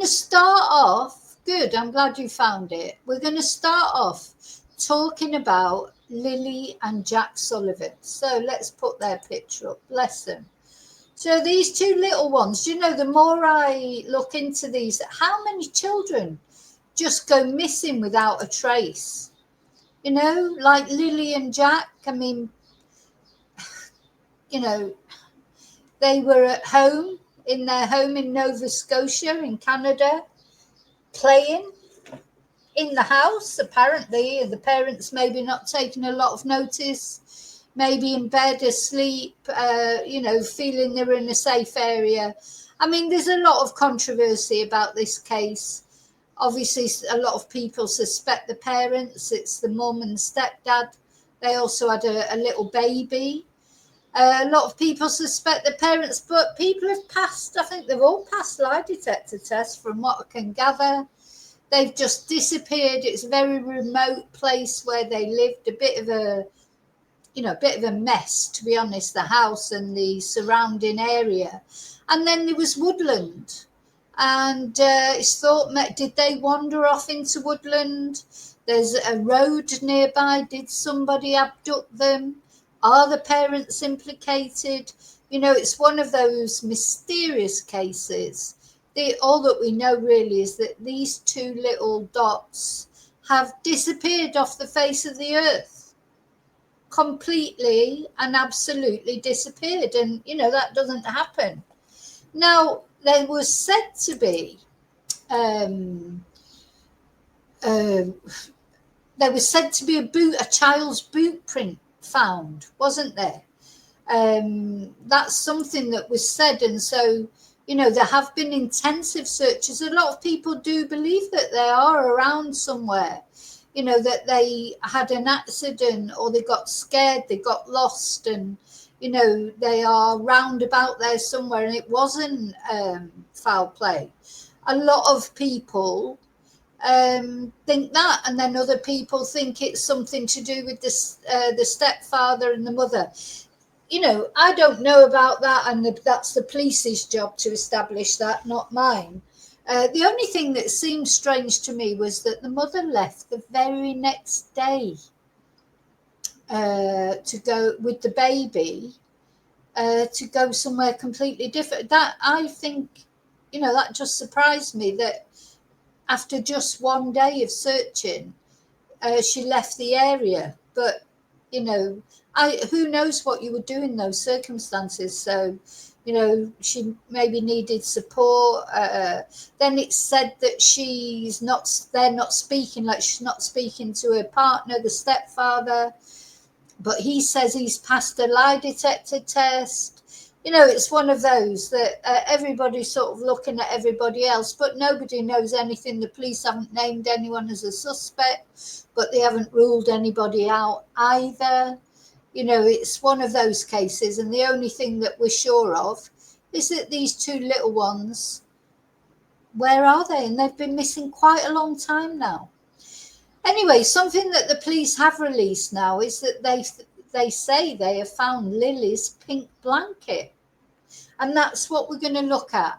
start off, good, I'm glad you found it. We're going to start off talking about Lilly and Jack Sullivan. So let's put their picture up, bless them. So these two little ones, you know, the more I look into these, how many children just go missing without a trace? You know, like Lilly and Jack, I mean, you know, they were at home, in their home in Nova Scotia in Canada, playing in the house. Apparently, the parents maybe not taking a lot of notice, maybe in bed asleep, you know, feeling they're in a safe area. I mean, there's a lot of controversy about this case. Obviously, a lot of people suspect the parents. It's the mum and stepdad. They also had a little baby. A lot of people suspect the parents, but people have passed, I think they've all passed lie detector tests from what I can gather. They've just disappeared. It's a very remote place where they lived, a bit of a mess, to be honest, the house and the surrounding area. And then there was woodland. And it's thought, did they wander off into woodland? There's a road nearby. Did somebody abduct them? Are the parents implicated? You know, it's one of those mysterious cases. All that we know really is that these two little dots have disappeared off the face of the earth. Completely and absolutely disappeared. And, you know, that doesn't happen. Now, there was said to be a child's boot print found, wasn't there? That's something that was said. And so, you know, there have been intensive searches. A lot of people do believe that they are around somewhere, you know, that they had an accident or they got scared, they got lost, and, you know, they are round about there somewhere, and it wasn't foul play. A lot of people think that, and then other people think it's something to do with the stepfather and the mother. You know, I don't know about that, and that's the police's job to establish that, not mine. The only thing that seemed strange to me was that the mother left the very next day to go with the baby to go somewhere completely different. That, I think, you know, that just surprised me, that after just one day of searching, she left the area. But, you know, who knows what you would do in those circumstances. So, you know, she maybe needed support. Then it's said that they're not speaking, like she's not speaking to her partner, the stepfather. But he says he's passed a lie detector test. You know, it's one of those that everybody's sort of looking at everybody else, but nobody knows anything. The police haven't named anyone as a suspect, but they haven't ruled anybody out either. You know, it's one of those cases, and the only thing that we're sure of is that these two little ones, where are they? And they've been missing quite a long time now. Anyway, something that the police have released now is that they say they have found Lily's pink blanket. And that's what we're going to look at.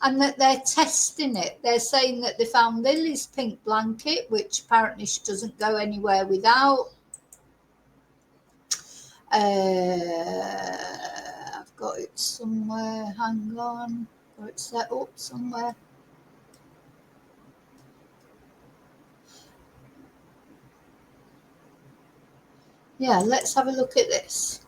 And that they're testing it. They're saying that they found Lily's pink blanket, which apparently she doesn't go anywhere without. I've got it somewhere. Hang on. Got it set up somewhere. Yeah, let's have a look at this.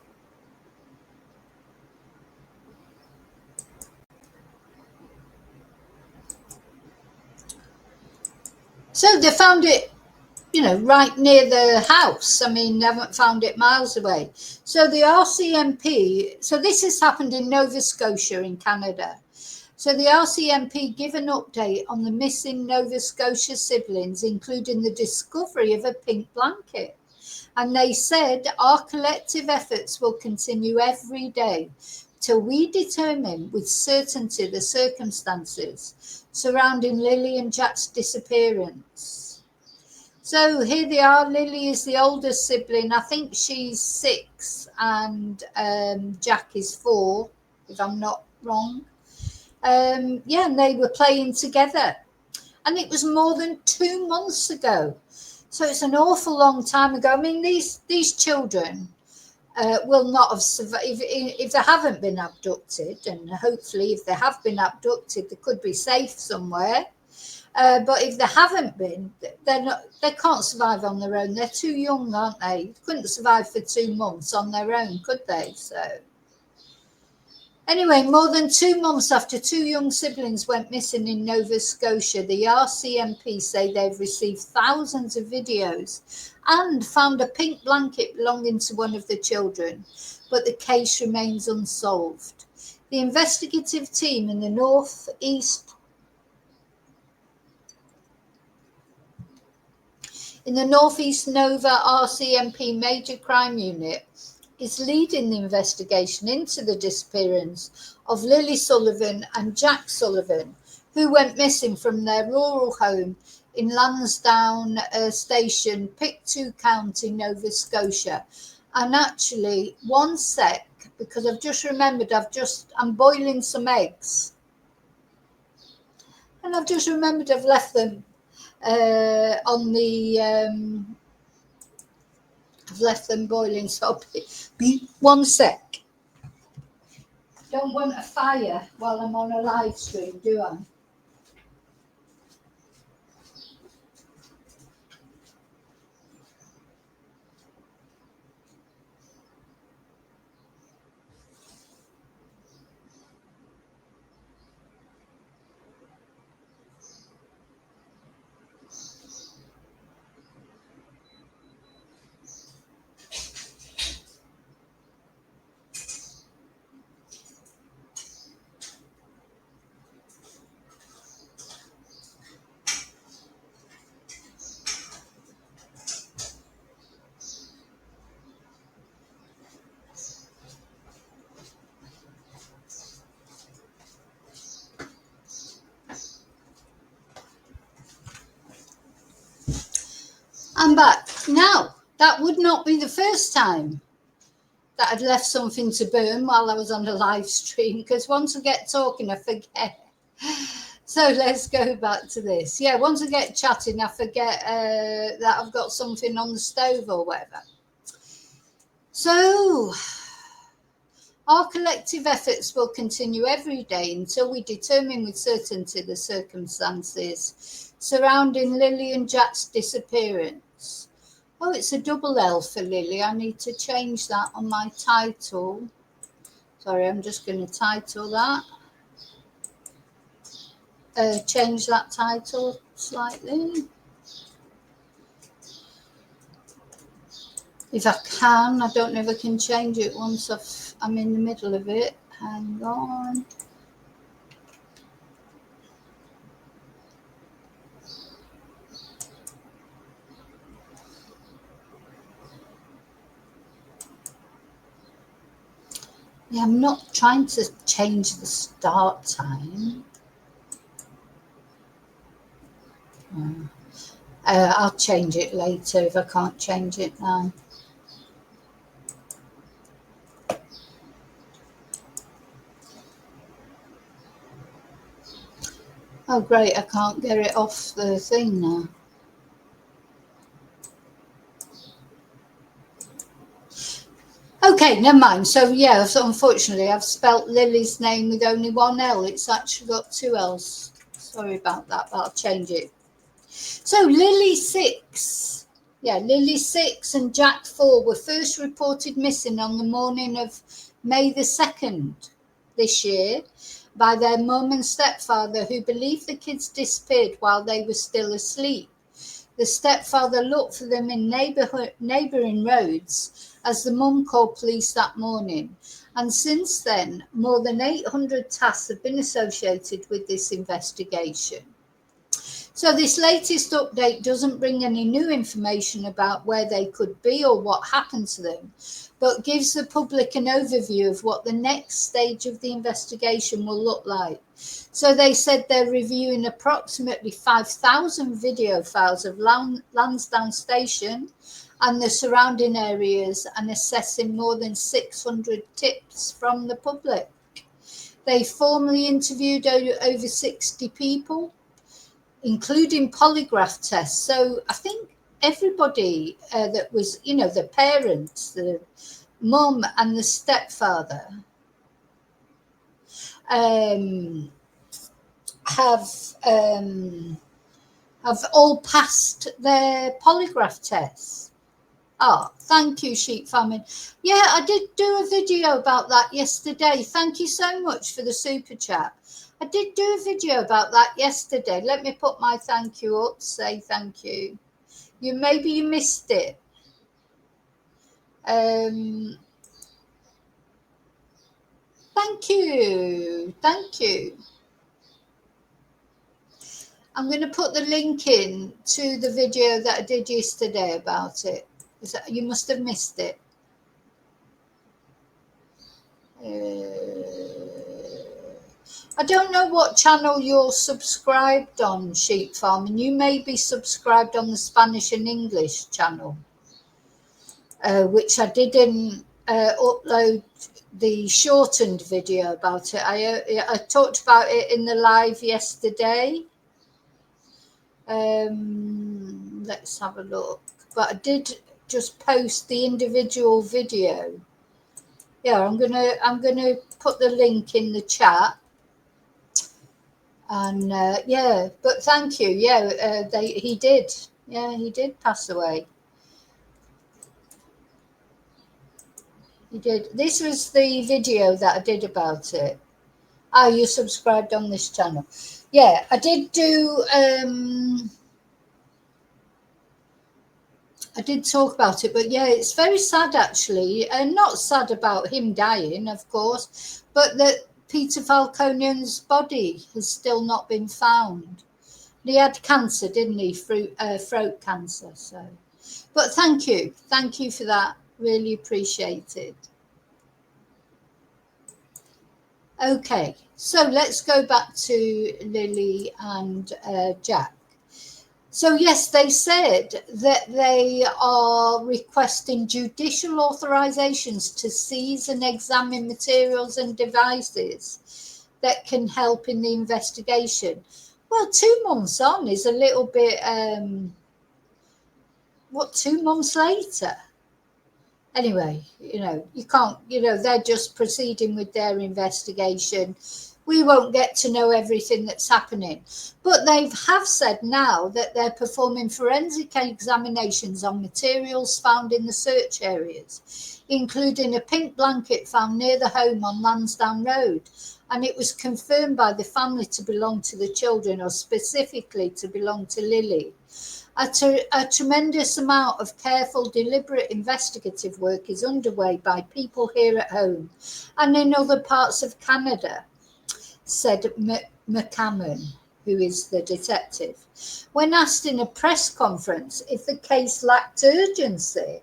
So they found it, you know, right near the house. I mean, they haven't found it miles away. So the RCMP, so this has happened in Nova Scotia in Canada. So the RCMP give an update on the missing Nova Scotia siblings, including the discovery of a pink blanket. And they said, our collective efforts will continue every day till we determine with certainty the circumstances surrounding Lilly and Jack's disappearance. So here they are. Lilly is the oldest sibling. I think she's 6 and Jack is 4, if I'm not wrong. Yeah, and they were playing together. And it was more than 2 months ago. So it's an awful long time ago. I mean, these children will not have survived if they haven't been abducted, and hopefully if they have been abducted, they could be safe somewhere. But if they haven't been, they can't survive on their own. They're too young, aren't they? They couldn't survive for 2 months on their own, could they? So anyway, more than 2 months after two young siblings went missing in Nova Scotia, the RCMP say they've received thousands of videos and found a pink blanket belonging to one of the children, but the case remains unsolved. The investigative team in the northeast Nova RCMP Major Crime Unit is leading the investigation into the disappearance of Lilly Sullivan and Jack Sullivan, who went missing from their rural home in Lansdowne Station, Pictou County, Nova Scotia. And actually, one sec, because I've just remembered, I'm boiling some eggs. And I've just remembered I've left them on the I've left them boiling, so I'll be 1 sec. Don't want a fire while I'm on a live stream, do I? I'm back. Now, that would not be the first time that I'd left something to burn while I was on the live stream, because once I get talking, I forget. So let's go back to this. Yeah, once I get chatting, I forget that I've got something on the stove or whatever. So our collective efforts will continue every day until we determine with certainty the circumstances surrounding Lilly and Jack's disappearance. Oh, it's a double L for Lilly. I need to change that on my title. Sorry, I'm just going to title that. Change that title slightly. If I can, I don't know if I can change it once I'm in the middle of it. Hang on. Yeah, I'm not trying to change the start time. I'll change it later if I can't change it now. Oh, great, I can't get it off the thing now. Okay, never mind. So, yeah, unfortunately, I've spelt Lily's name with only one L. It's actually got two L's. Sorry about that, but I'll change it. So, Lily 6. Yeah, Lily 6 and Jack 4 were first reported missing on the morning of May the 2nd this year by their mum and stepfather, who believed the kids disappeared while they were still asleep. The stepfather looked for them in neighbouring roads as the mum called police that morning. And since then, more than 800 tasks have been associated with this investigation. So this latest update doesn't bring any new information about where they could be or what happened to them, but gives the public an overview of what the next stage of the investigation will look like. So they said they're reviewing approximately 5,000 video files of Lansdowne Station and the surrounding areas and assessing more than 600 tips from the public. They formally interviewed over 60 people, including polygraph tests. So I think everybody that was, the parents, the mum and the stepfather, have all passed their polygraph tests. Oh, thank you, Sheep Famine. Yeah, I did do a video about that yesterday. Thank you so much for the super chat. I did do a video about that yesterday. Let me put my thank you up, say thank you. Maybe you missed it. Thank you. Thank you. I'm going to put the link in to the video that I did yesterday about it. You must have missed it. I don't know what channel you're subscribed on, Sheep Farm, and you may be subscribed on the Spanish and English channel, which I didn't upload the shortened video about it. I talked about it in the live yesterday. Let's have a look. But I did just post the individual video. Yeah, I'm gonna put the link in the chat. And yeah, but thank you. Yeah, he did. Yeah, he did pass away. He did. This was the video that I did about it. Ah, you subscribed on this channel. Yeah, I did do. I did talk about it, but yeah, it's very sad actually, and not sad about him dying, of course, but that Peter Falcone's body has still not been found. He had cancer, didn't he? Throat cancer. So, but thank you for that. Really appreciate it. Okay, so let's go back to Lilly and Jack. So yes, they said that they are requesting judicial authorizations to seize and examine materials and devices that can help in the investigation. Well, 2 months on is a little bit, 2 months later? Anyway, you can't, they're just proceeding with their investigation. We won't get to know everything that's happening. But they have said now that they're performing forensic examinations on materials found in the search areas, including a pink blanket found near the home on Lansdowne Road. And it was confirmed by the family to belong to the children, or specifically to belong to Lilly. A tremendous amount of careful, deliberate investigative work is underway by people here at home and in other parts of Canada, said McCammon, who is the detective. When asked in a press conference if the case lacked urgency,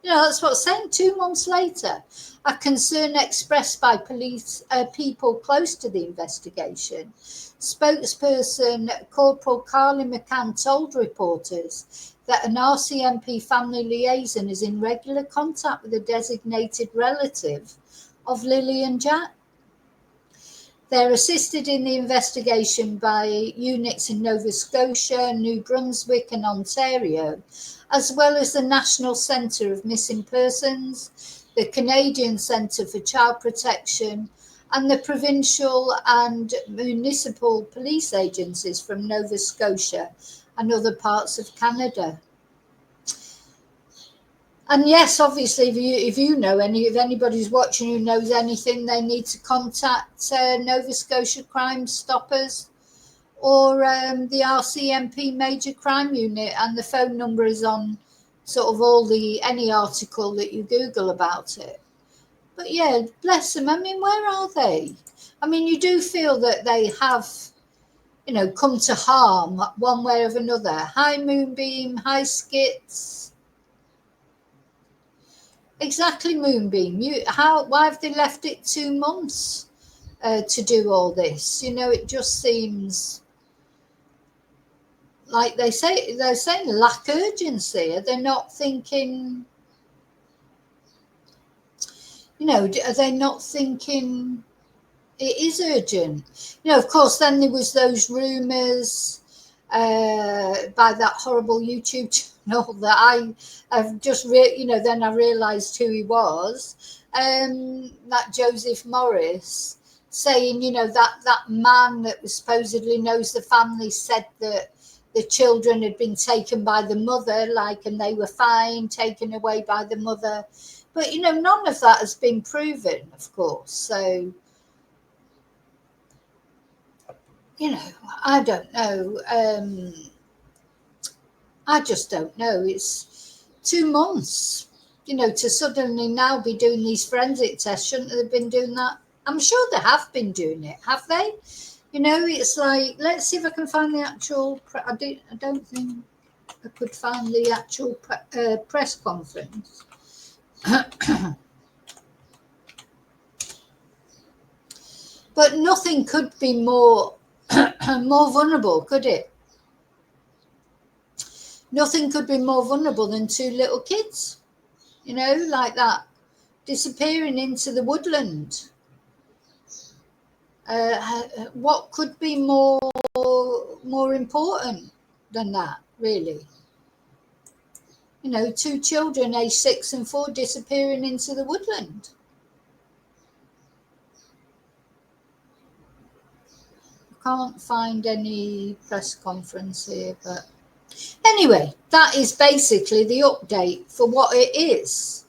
that's what I'm saying, 2 months later, a concern expressed by police people close to the investigation. Spokesperson Corporal Carly McCann told reporters that an RCMP family liaison is in regular contact with a designated relative of Lilly and Jack. They're assisted in the investigation by units in Nova Scotia, New Brunswick and Ontario, as well as the National Centre of Missing Persons, the Canadian Centre for Child Protection, and the provincial and municipal police agencies from Nova Scotia and other parts of Canada. And yes, obviously, if anybody's watching who knows anything, they need to contact Nova Scotia Crime Stoppers or the RCMP Major Crime Unit, and the phone number is on sort of any article that you Google about it. But yeah, bless them. I mean, where are they? I mean, you do feel that they have, come to harm one way or another. Hi, Moonbeam. Hi, Skits. Exactly, Moonbeam. Why have they left it 2 months to do all this? It just seems like they're saying lack urgency. Are they not thinking? Are they not thinking? It is urgent. Of course, then there was those rumours by that horrible YouTube channel that I've just, then I realised who he was, that Joseph Morris, saying, that man that was supposedly knows the family said that the children had been taken by the mother, and they were fine, taken away by the mother. But, none of that has been proven, of course. So, I don't know. I just don't know. It's 2 months, to suddenly now be doing these forensic tests. Shouldn't they have been doing that? I'm sure they have been doing it, have they? It's like, let's see if I can find the actual. I don't think I could find the actual press conference. But nothing could be more more vulnerable, could it? Nothing could be more vulnerable than 2 little kids, like that, disappearing into the woodland. What could be more important than that, really? 2 children aged 6 and 4 disappearing into the woodland. I can't find any press conference here, but anyway, that is basically the update for what it is.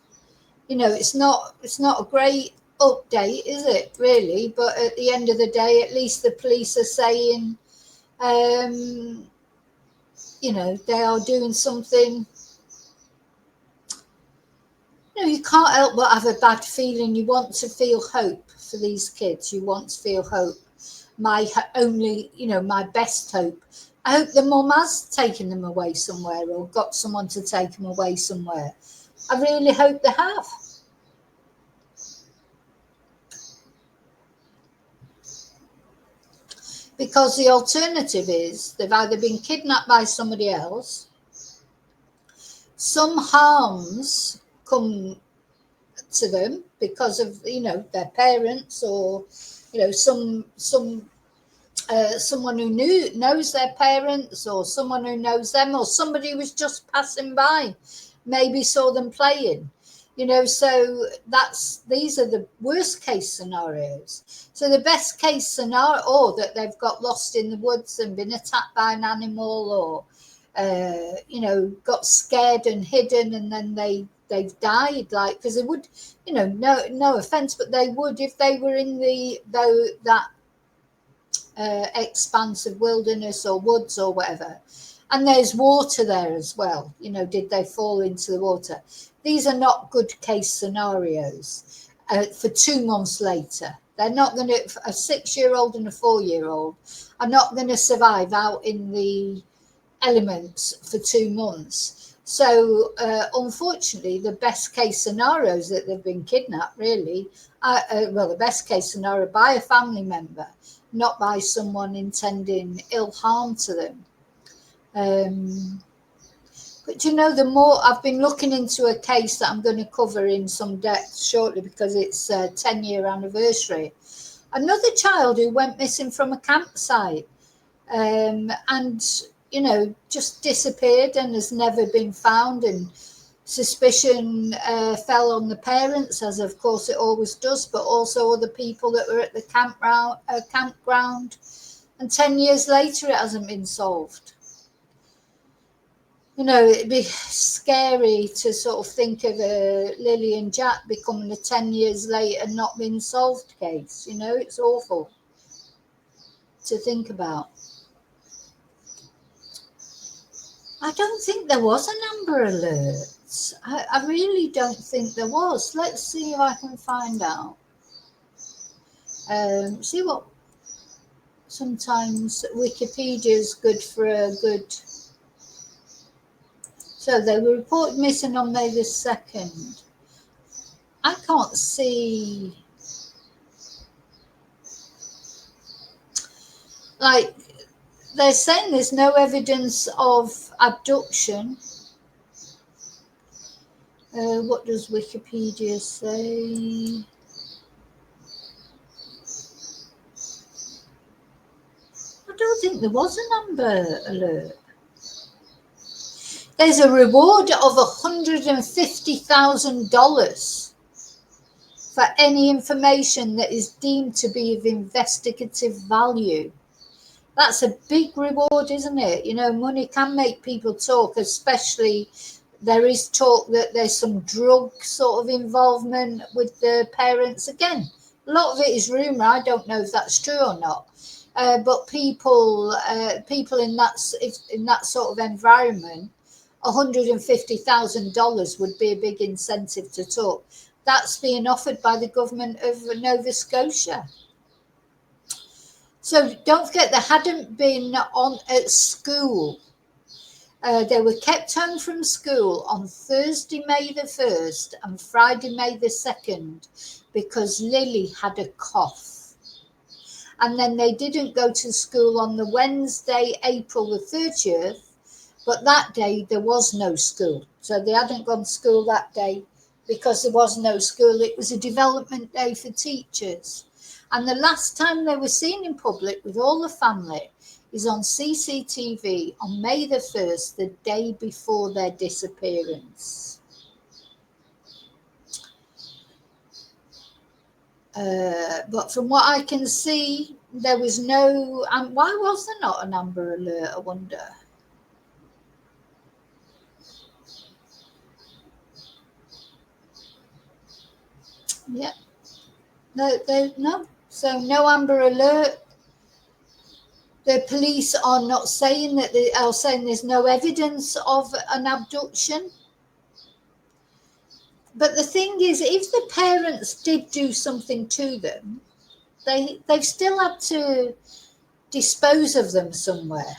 It's not a great update, is it, really? But at the end of the day, at least the police are saying, they are doing something. You can't help but have a bad feeling. You want to feel hope for these kids. You want to feel hope. My best hope. I hope the mum has taken them away somewhere or got someone to take them away somewhere. I really hope they have. Because the alternative is they've either been kidnapped by somebody else, some harms come to them because of their parents, or someone who knows their parents, or someone who knows them, or somebody was just passing by, maybe saw them playing. So these are the worst case scenarios. So the best case scenario, or that they've got lost in the woods and been attacked by an animal, or got scared and hidden, and then they've died, because they would, no offense, but they would if they were in that expanse of wilderness or woods or whatever, and there's water there as well. Did they fall into the water? These are not good case scenarios for 2 months later. They're not going to, a 6-year-old and a 4-year-old are not going to survive out in the elements for 2 months. So unfortunately, the best case scenarios that they've been kidnapped, really, the best case scenario by a family member, not by someone intending ill harm to them. But the more I've been looking into a case that I'm going to cover in some depth shortly, because it's a 10-year anniversary. Another child who went missing from a campsite, and just disappeared and has never been found, and suspicion fell on the parents, as of course it always does, but also other people that were at the campground, and 10 years later it hasn't been solved. It'd be scary to sort of think of a Lilly and Jack becoming a 10 years later not been solved case. It's awful to think about. I don't think there was an Amber Alert. I really don't think there was. Let's see if I can find out. See what... Sometimes Wikipedia is good for a good... So they were reported missing on May the 2nd. I can't see... They're saying there's no evidence of abduction. What does Wikipedia say? don't think there was an Amber Alert. There's a reward of $150,000 for any information that is deemed to be of investigative value. That's a big reward, isn't it? You know, money can make people talk, especially there is talk that there's some drug sort of involvement with the parents. Again, a lot of it is rumor. I don't know if that's true or not. But people in that sort of environment, $150,000 would be a big incentive to talk. That's being offered by the government of Nova Scotia. So don't forget, they hadn't been on at school. They were kept home from school on Thursday, May the 1st and Friday, May the 2nd, because Lilly had a cough. And then they didn't go to school on the Wednesday, April the 30th, but that day there was no school. So they hadn't gone to school that day because there was no school. It was a development day for teachers. And the last time they were seen in public with all the family is on CCTV on May the 1st, the day before their disappearance. But from what I can see, there was no... why was there not an Amber Alert, I wonder? Yeah. No. So no Amber Alert. The police are not saying that they are saying there's no evidence of an abduction. But the thing is, if the parents did do something to them, they've still had to dispose of them somewhere,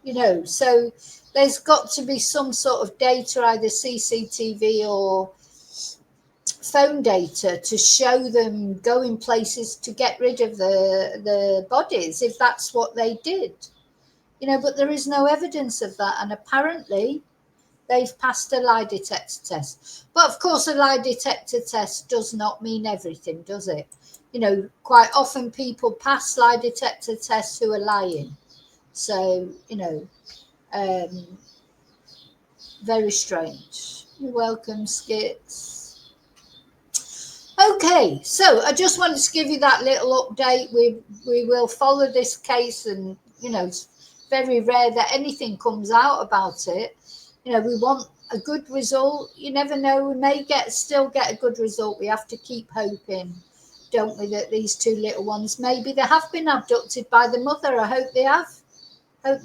you know. So there's got to be some sort of data, either CCTV or phone data, to show them going places to get rid of the bodies, if that's what they did, you know. But there is no evidence of that, and apparently they've passed a lie detector test. But of course, a lie detector test does not mean everything, does it? You know, quite often people pass lie detector tests who are lying. So, you know, very strange. You're welcome, Skits. Okay, so I just wanted to give you that little update. We will follow this case, and, you know, it's very rare that anything comes out about it. You know, we want a good result. You never know, we may still get a good result. We have to keep hoping, don't we, that these two little ones, maybe they have been abducted by the mother. I hope they have. I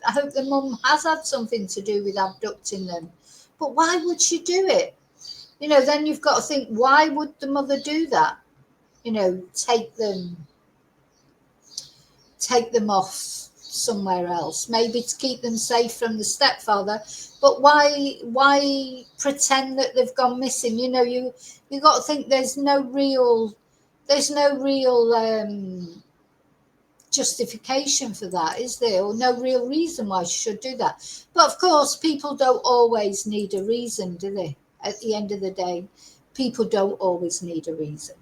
hope the mum has had something to do with abducting them. But why would she do it? You know, then you've got to think, why would the mother do that? You know, take them off somewhere else, maybe to keep them safe from the stepfather. But why pretend that they've gone missing? You know, you got to think there's no real justification for that, is there? Or no real reason why she should do that. But of course, people don't always need a reason, do they? At the end of the day, people don't always need a reason.